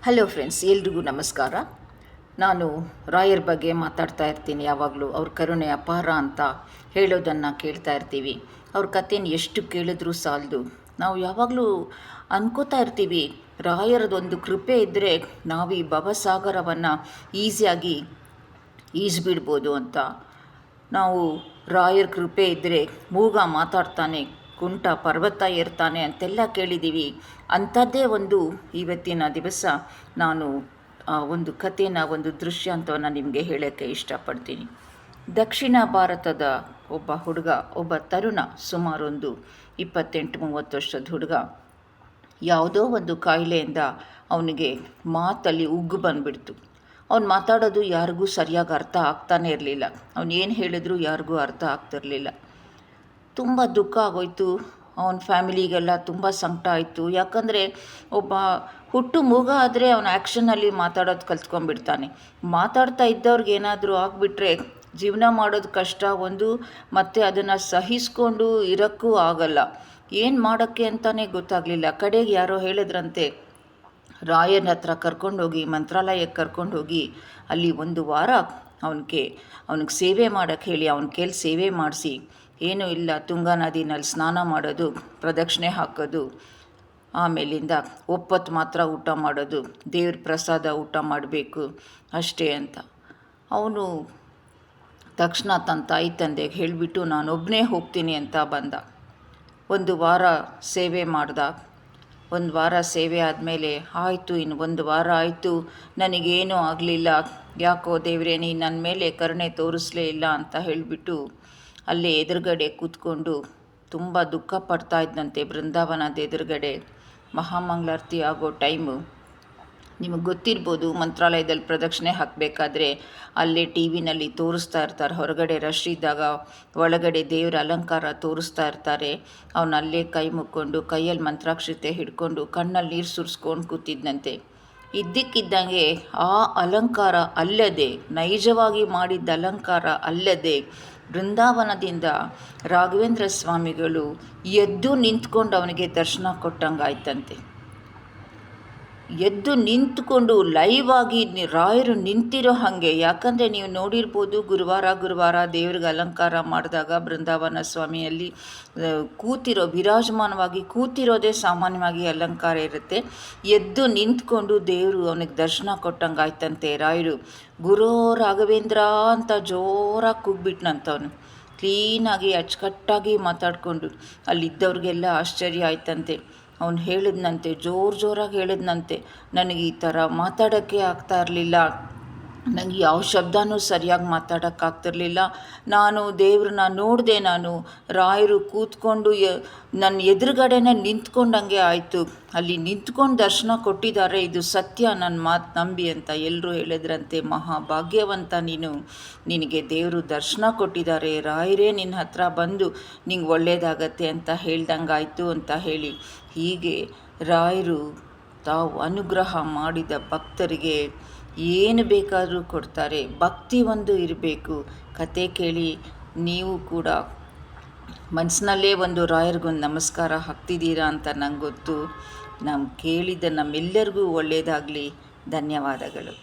Hello friends, ಎಲ್ರಿಗೂ ನಮಸ್ಕಾರ. ನಾನು ರಾಯರ್ ಬಗ್ಗೆ ಮಾತಾಡ್ತಾ ಇರ್ತೀನಿ. ಯಾವಾಗಲೂ ಅವ್ರ ಕರುಣೆ ಅಪಾರ ಅಂತ ಹೇಳೋದನ್ನು ಕೇಳ್ತಾ ಇರ್ತೀವಿ. ಅವ್ರ ಕಥೆನ ಎಷ್ಟು ಕೇಳಿದ್ರೂ ಸಾಲದು. ನಾವು ಯಾವಾಗಲೂ ಅನ್ಕೋತಾ ಇರ್ತೀವಿ, ರಾಯರದೊಂದು ಕೃಪೆ ಇದ್ದರೆ ನಾವು ಈ ಭವಸಾಗರವನ್ನು ಈಸಿಯಾಗಿ ಈಜ್ಬಿಡ್ಬೋದು ಅಂತ. ನಾವು ರಾಯರ ಕೃಪೆ ಇದ್ದರೆ ಮೂಗ ಮಾತಾಡ್ತಾನೆ, ಕುಂಟ ಪರ್ವತ ಏರ್ತಾನೆ ಅಂತೆಲ್ಲ ಕೇಳಿದ್ದೀವಿ. ಅಂಥದ್ದೇ ಒಂದು ಇವತ್ತಿನ ದಿವಸ ನಾನು ಒಂದು ಕಥೆನ, ಒಂದು ದೃಶ್ಯಾಂತವನ್ನು ನಿಮಗೆ ಹೇಳೋಕ್ಕೆ ಇಷ್ಟಪಡ್ತೀನಿ. ದಕ್ಷಿಣ ಭಾರತದ ಒಬ್ಬ ಹುಡುಗ, ಒಬ್ಬ ತರುಣ, ಸುಮಾರು ಒಂದು 28-30 ವರ್ಷದ ಹುಡುಗ, ಯಾವುದೋ ಒಂದು ಕಾಯಿಲೆಯಿಂದ ಅವನಿಗೆ ಮಾತಲ್ಲಿ ಉಗ್ಗು ಬಂದುಬಿಡ್ತು. ಅವ್ನು ಮಾತಾಡೋದು ಯಾರಿಗೂ ಸರಿಯಾಗಿ ಅರ್ಥ ಆಗ್ತಾನೇ ಇರಲಿಲ್ಲ. ಅವನು ಏನು ಹೇಳಿದ್ರು ಯಾರಿಗೂ ಅರ್ಥ ಆಗ್ತಿರಲಿಲ್ಲ. ತುಂಬ ದುಃಖ ಆಗೋಯ್ತು. ಅವನ ಫ್ಯಾಮಿಲಿಗೆಲ್ಲ ತುಂಬ ಸಂಕಟ ಆಯಿತು. ಯಾಕಂದರೆ ಒಬ್ಬ ಹುಟ್ಟು ಮೂಗ ಆದರೆ ಅವನ ಆ್ಯಕ್ಷನಲ್ಲಿ ಮಾತಾಡೋದು ಕಲ್ತ್ಕೊಂಡ್ಬಿಡ್ತಾನೆ. ಮಾತಾಡ್ತಾ ಇದ್ದವ್ರಿಗೆ ಏನಾದರೂ ಆಗಿಬಿಟ್ರೆ ಜೀವನ ಮಾಡೋದು ಕಷ್ಟ ಒಂದು, ಮತ್ತು ಅದನ್ನು ಸಹಿಸ್ಕೊಂಡು ಇರೋಕ್ಕೂ ಆಗಲ್ಲ. ಏನು ಮಾಡೋಕ್ಕೆ ಅಂತಲೇ ಗೊತ್ತಾಗಲಿಲ್ಲ. ಕಡೆಗೆ ಯಾರೋ ಹೇಳಿದ್ರಂತೆ, ರಾಯನ ಹತ್ರ ಕರ್ಕೊಂಡೋಗಿ, ಮಂತ್ರಾಲಯಕ್ಕೆ ಕರ್ಕೊಂಡೋಗಿ ಅಲ್ಲಿ 1 ವಾರ ಅವನಿಗೆ ಸೇವೆ ಮಾಡೋಕ್ಕೆ ಹೇಳಿ, ಅವನ ಕೈಲಿ ಸೇವೆ ಮಾಡಿಸಿ, ಏನೂ ಇಲ್ಲ, ತುಂಗಾ ನದಿನಲ್ಲಿ ಸ್ನಾನ ಮಾಡೋದು, ಪ್ರದಕ್ಷಿಣೆ ಹಾಕೋದು, ಆಮೇಲಿಂದ ಒಪ್ಪತ್ತು ಮಾತ್ರ ಊಟ ಮಾಡೋದು, ದೇವ್ರ ಪ್ರಸಾದ ಊಟ ಮಾಡಬೇಕು ಅಷ್ಟೇ ಅಂತ. ಅವನು ತಕ್ಷಣ ತನ್ನ ತಾಯಿ ತಂದೆಗೆ ಹೇಳಿಬಿಟ್ಟು ನಾನೊಬ್ಬನೇ ಹೋಗ್ತೀನಿ ಅಂತ ಬಂದ. 1 ವಾರ ಸೇವೆ ಮಾಡ್ದ. 1 ವಾರ ಸೇವೆ ಆದಮೇಲೆ ಆಯಿತು, ಇನ್ನು 1 ವಾರ ಆಯಿತು, ನನಗೇನೂ ಆಗಲಿಲ್ಲ, ಯಾಕೋ ದೇವರೇ ನೀನು ನನ್ನ ಮೇಲೆ ಕರುಣೆ ತೋರಿಸಲೇ ಇಲ್ಲ ಅಂತ ಹೇಳಿಬಿಟ್ಟು ಅಲ್ಲೇ ಎದುರುಗಡೆ ಕೂತ್ಕೊಂಡು ತುಂಬ ದುಃಖ ಪಡ್ತಾ ಇದ್ದಂತೆ. ಬೃಂದಾವನದ ಎದುರುಗಡೆ ಮಹಾಮಂಗಳಾರತಿ ಆಗೋ ಟೈಮು. ನಿಮಗೆ ಗೊತ್ತಿರ್ಬೋದು, ಮಂತ್ರಾಲಯದಲ್ಲಿ ಪ್ರದಕ್ಷಿಣೆ ಹಾಕಬೇಕಾದ್ರೆ ಅಲ್ಲೇ ಟಿ ವಿನಲ್ಲಿ ತೋರಿಸ್ತಾ ಇರ್ತಾರೆ. ಹೊರಗಡೆ ರಶ್ ಇದ್ದಾಗ ಒಳಗಡೆ ದೇವರ ಅಲಂಕಾರ ತೋರಿಸ್ತಾ ಇರ್ತಾರೆ. ಅವನು ಅಲ್ಲೇ ಕೈ ಮುಕ್ಕೊಂಡು, ಕೈಯಲ್ಲಿ ಮಂತ್ರಾಕ್ಷತೆ ಹಿಡ್ಕೊಂಡು, ಕಣ್ಣಲ್ಲಿ ನೀರು ಸುರಿಸ್ಕೊಂಡು ಕೂತಿದ್ದಂತೆ. ಇದ್ದಕ್ಕಿದ್ದಂಗೆ ಆ ಅಲಂಕಾರ ಅಲ್ಲದೆ, ನೈಜವಾಗಿ ಮಾಡಿದ್ದ ಅಲಂಕಾರ ಅಲ್ಲದೆ, ಬೃಂದಾವನದಿಂದ ರಾಘವೇಂದ್ರ ಸ್ವಾಮಿಗಳು ಎದ್ದು ನಿಂತ್ಕೊಂಡು ಅವನಿಗೆ ದರ್ಶನ ಕೊಟ್ಟಂಗಾಯ್ತಂತೆ. ಎದ್ದು ನಿಂತ್ಕೊಂಡು ಲೈವ್ ಆಗಿ ರಾಯರು ನಿಂತಿರೋ ಹಾಗೆ. ಯಾಕಂದರೆ ನೀವು ನೋಡಿರ್ಬೋದು, ಗುರುವಾರ ದೇವ್ರಿಗೆ ಅಲಂಕಾರ ಮಾಡಿದಾಗ ಬೃಂದಾವನ ಸ್ವಾಮಿಯಲ್ಲಿ ವಿರಾಜಮಾನವಾಗಿ ಕೂತಿರೋದೇ ಸಾಮಾನ್ಯವಾಗಿ ಅಲಂಕಾರ ಇರುತ್ತೆ. ಎದ್ದು ನಿಂತ್ಕೊಂಡು ದೇವರು ಅವನಿಗೆ ದರ್ಶನ ಕೊಟ್ಟಂಗಾಯ್ತಂತೆ. ರಾಯರು ಗುರೋ ರಾಘವೇಂದ್ರ ಅಂತ ಜೋರಾಗಿ ಕೂಗ್ಬಿಟ್ನಂತವನು. ಕ್ಲೀನಾಗಿ ಅಚ್ಚುಕಟ್ಟಾಗಿ ಮಾತಾಡಿಕೊಂಡು ಅಲ್ಲಿದ್ದವ್ರಿಗೆಲ್ಲ ಆಶ್ಚರ್ಯ ಆಯ್ತಂತೆ. ಅವನು ಹೇಳಿದ್ನಂತೆ, ಜೋರಾಗಿ ಹೇಳಿದ್ನಂತೆ, ನನಗೆ ಈ ಥರ ಮಾತಾಡೋಕ್ಕೆ ಆಗ್ತಾ ಇರಲಿಲ್ಲ, ನನಗೆ ಯಾವ ಶಬ್ದನೂ ಸರಿಯಾಗಿ ಮಾತಾಡೋಕ್ಕಾಗ್ತಿರ್ಲಿಲ್ಲ. ನಾನು ದೇವ್ರನ್ನ ನೋಡಿದೆ, ನಾನು ರಾಯರು ಕೂತ್ಕೊಂಡು ನನ್ನ ಎದುರುಗಡೆನೇ ನಿಂತ್ಕೊಂಡಂಗೆ ಆಯಿತು. ಅಲ್ಲಿ ನಿಂತ್ಕೊಂಡು ದರ್ಶನ ಕೊಟ್ಟಿದ್ದಾರೆ, ಇದು ಸತ್ಯ, ನನ್ನ ಮಾತು ನಂಬಿ ಅಂತ ಎಲ್ಲರೂ ಹೇಳಿದ್ರಂತೆ. ಮಹಾಭಾಗ್ಯವಂತ ನೀನು, ನಿನಗೆ ದೇವರು ದರ್ಶನ ಕೊಟ್ಟಿದ್ದಾರೆ, ರಾಯರೇ ನಿನ್ನ ಹತ್ರ ಬಂದು ನಿಂಗೆ ಒಳ್ಳೆಯದಾಗತ್ತೆ ಅಂತ ಹೇಳ್ದಂಗಾಯಿತು ಅಂತ ಹೇಳಿ. ಹೀಗೆ ರಾಯರು ತಾವು ಅನುಗ್ರಹ ಮಾಡಿದ ಭಕ್ತರಿಗೆ ಏನು ಬೇಕಾದರೂ ಕೊಡ್ತಾರೆ. ಭಕ್ತಿ ಒಂದು ಇರಬೇಕು. ಕತೆ ಕೇಳಿ ನೀವು ಕೂಡ ಮನಸ್ಸಿನಲ್ಲೇ ಒಂದು ರಾಯರಿಗೊಂದು ನಮಸ್ಕಾರ ಹಾಕ್ತಿದ್ದೀರಾ ಅಂತ ನಂಗೆ ಗೊತ್ತು. ನಾವು ಕೇಳಿದ ನಮ್ಮೆಲ್ಲರಿಗೂ ಒಳ್ಳೆಯದಾಗಲಿ. ಧನ್ಯವಾದಗಳು.